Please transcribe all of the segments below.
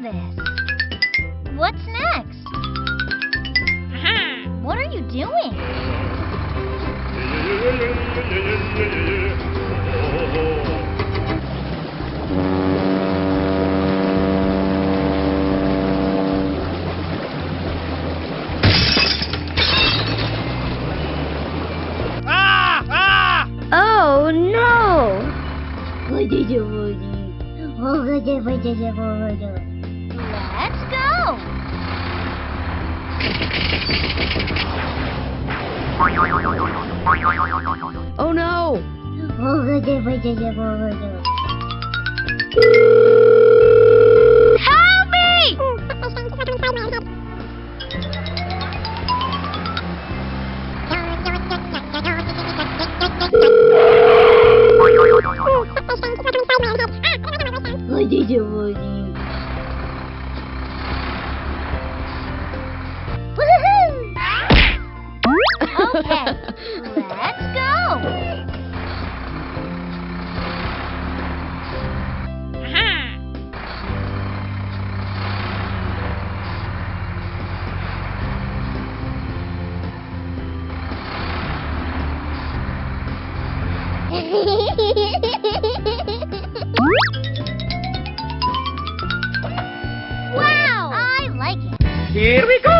this? What's next? What are you doing? Oh no! Let's go! Oh no! Help me! Okay, let's go! Wow! I like it. Here we go!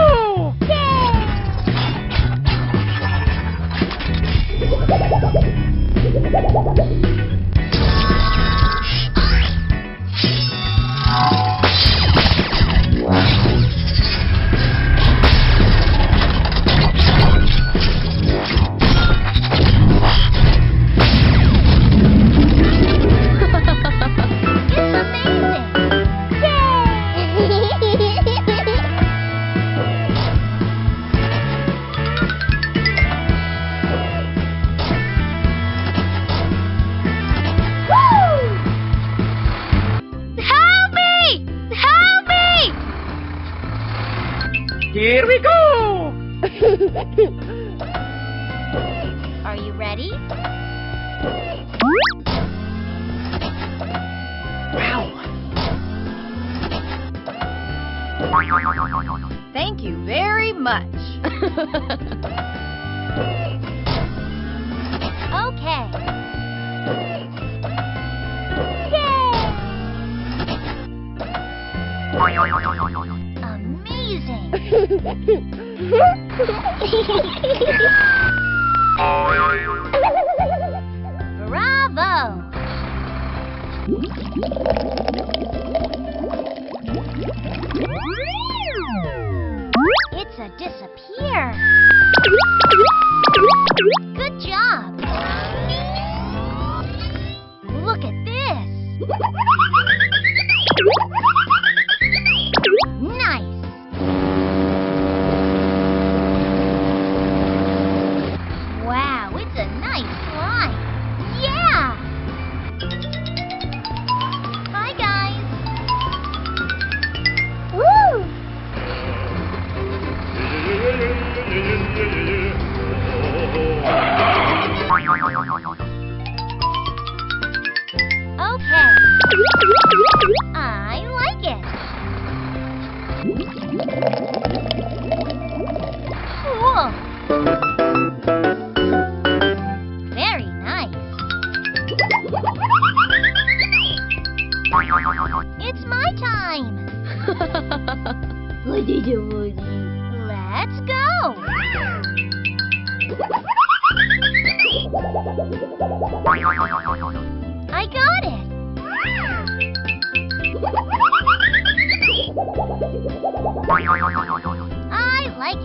Here we go! Are you ready? Thank you very much. Okay. Amazing! Bravo! It's a disappear. Good job. Look at this. Nice. Wow, it's a nice slide. Yeah. Bye, guys. Woo! Okay. I like it. Cool. Very nice. It's my time. Let's go. I got it. I like it.